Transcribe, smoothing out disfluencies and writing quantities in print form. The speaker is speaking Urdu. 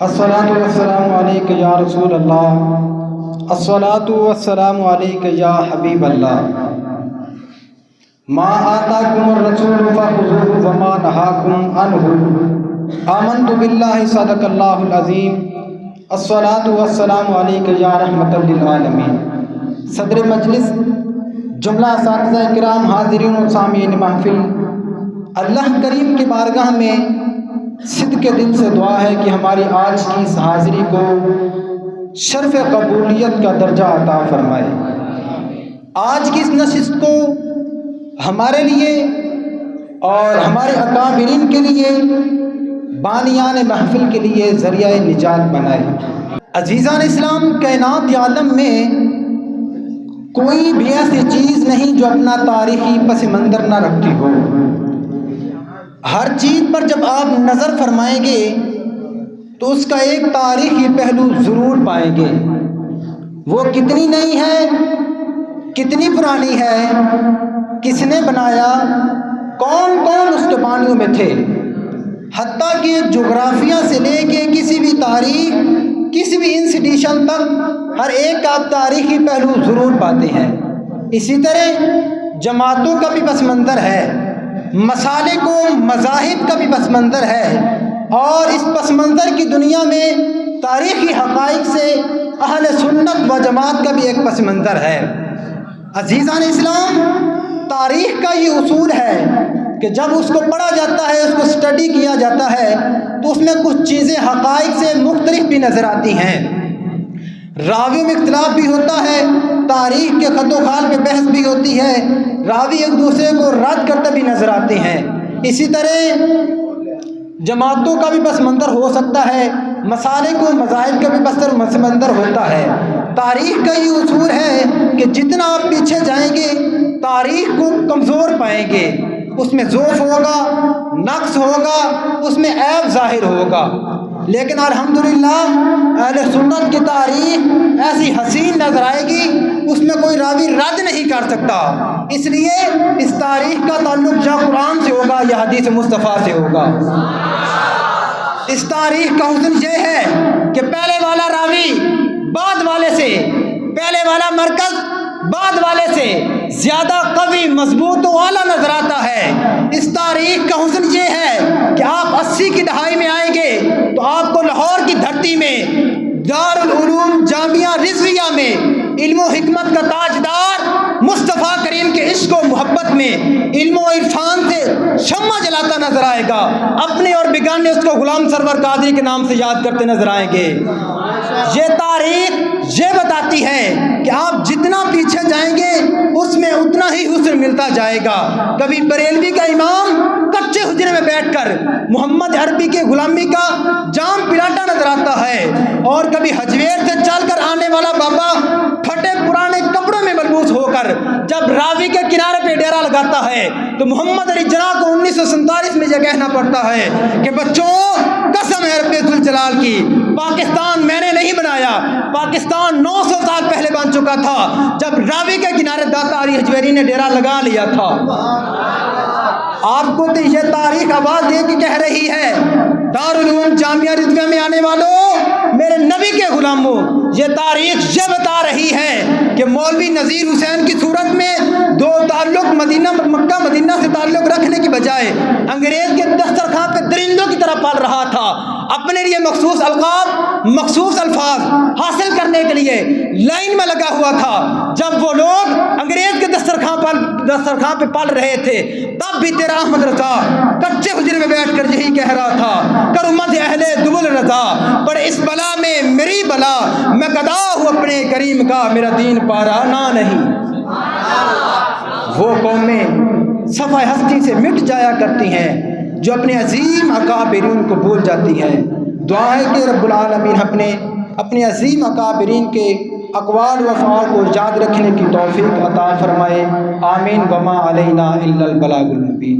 الصلاۃ والسلام علیک یا رسول اللہ، الصلاۃ والسلام علیک یا حبیب اللہ۔ ما آتاکم الرسول فخذوہ وما نہاکم عنہ آمنت باللہ صدق اللہ العظیم۔ الصلاۃ والسلام علیک یا رحمۃ للعالمین۔ صدر مجلس، جملہ اساتذہ کرام، حاضرین و سامعین محفل، اللہ کریم کی بارگاہ میں صدق کے دل سے دعا ہے کہ ہماری آج کی اس حاضری کو شرف قبولیت کا درجہ عطا فرمائے۔ آج کی اس نشست کو ہمارے لیے اور ہمارے اکابرین کے لیے، بانیان محفل کے لیے ذریعہ نجات بنائے۔ عزیزان اسلام، کائنات عالم میں کوئی بھی ایسی چیز نہیں جو اپنا تاریخی پس منظر نہ رکھتی ہو۔ ہر چیز پر جب آپ نظر فرمائیں گے تو اس کا ایک تاریخی پہلو ضرور پائیں گے۔ وہ کتنی نئی ہے، کتنی پرانی ہے، کس نے بنایا، کون کون اس کے بانیوں میں تھے، حتیٰ کہ جغرافیہ سے لے کے کسی بھی تاریخ، کسی بھی انسٹیٹیوشن تک ہر ایک کا تاریخی پہلو ضرور پاتے ہیں۔ اسی طرح جماعتوں کا بھی پس منظر ہے، مسالک و مذاہب کا بھی پس منظر ہے، اور اس پس منظر کی دنیا میں تاریخی حقائق سے اہل سنت و جماعت کا بھی ایک پس منظر ہے۔ عزیزان اسلام، تاریخ کا یہ اصول ہے کہ جب اس کو پڑھا جاتا ہے، اس کو اسٹڈی کیا جاتا ہے، تو اس میں کچھ چیزیں حقائق سے مختلف بھی نظر آتی ہیں۔ راویوں میں اختلاف بھی ہوتا ہے، تاریخ کے خط و خال پہ بحث بھی ہوتی ہے، راوی ایک دوسرے کو رد کرتے بھی نظر آتے ہیں۔ اسی طرح جماعتوں کا بھی پس منظر ہو سکتا ہے، مسالک و مذاہب کا بھی پس منظر ہوتا ہے۔ تاریخ کا یہ اصول ہے کہ جتنا آپ پیچھے جائیں گے تاریخ کو کمزور پائیں گے، اس میں ضعف ہوگا، نقص ہوگا، اس میں عیب ظاہر ہوگا۔ لیکن الحمدللہ اہل سنت کی تاریخ ایسی حسین نظر آئے گی، اس میں کوئی راوی رد نہیں کر سکتا۔ اس لیے اس تاریخ کا تعلق یا قرآن سے ہوگا یا حدیث مصطفیٰ سے ہوگا۔ اس تاریخ کا حسن یہ ہے کہ پہلے والا راوی بعد والے سے، پہلے والا مرکز بعد والے سے زیادہ قوی، مضبوط و اعلیٰ نظر آتا ہے۔ اس تاریخ کا حسن یہ ہے کہ آپ 80 کی دہائی میں آئیں گے تو آپ کو لاہور کی دھرتی میں دارالعلوم جامعہ رضویہ میں علم و حکمت کا تاجدار مصطفیٰ کریم کے عشق و محبت میں علم و عرفان سے شمع جلاتا نظر آئے گا۔ اپنے اور بیگانے اس کو غلام سرور قادری کے نام سے یاد کرتے نظر آئیں گے۔ یہ تاریخ یہ بتاتی ہے کہ آپ جتنا پیچھے جائیں گے اس میں اتنا ہی حسن ملتا جائے گا۔ کبھی بریلوی کا امام کچے حجرے میں بیٹھ کر محمد عربی کے غلامی کا جام پلاتا نظر آتا ہے، اور کبھی حجویر سے چل کر آنے والا بابا پھٹے پرانے کپڑوں میں ملبوس ہو کر جب راوی کے کنارے پہ ڈیرا لگاتا ہے تو محمد علی جناح کو 1947 میں یہ کہنا پڑتا ہے کہ بچوں، قسم ہے رب ذوالجلال کی، پاکستان میں نے نہیں بنایا، پاکستان 900 سال پہلے بن چکا تھا جب راوی کے کنارے داتا علی حجویری نے ڈیرا لگا لیا تھا۔ آپ کو تو یہ تاریخ آواز دے کے کہہ رہی ہے، دارالعلوم جامعہ رضویہ میں آنے والوں، میرے نبی کے غلاموں، یہ تاریخ یہ بتا رہی ہے کہ مولوی نذیر حسین کی صورت میں دو تعلق مکہ مدینہ سے تعلق رکھنے کی بجائے انگریز کے دسترخوان پہ درندوں کی طرح پال رہا تھا، اپنے لیے مخصوص القاب، مخصوص الفاظ حاصل کرنے کے لیے لائن میں لگا ہوا تھا۔ جب وہ لوگ انگریز کے دسترخوان پہ پال رہے تھے تب بھی تیرا احمد رضا کچے حجرے میں بیٹھ کر یہی کہہ رہا تھا، کرو مد اہل دبل رضا، پر اس بلا میں میری بلا، میں گدا ہوں اپنے کریم کا، میرا دین پارانا نہیں۔ وہ قومیں صفحہ ہستی سے مٹ جایا کرتی ہیں جو اپنے عظیم اکابرین کو بھول جاتی ہیں۔ دعا ہے کہ رب العالمین اپنے عظیم اکابرین کے اقوال و افعال کو یاد رکھنے کی توفیق عطا فرمائے۔ آمین۔ وما علینا الا البلاغ المبین۔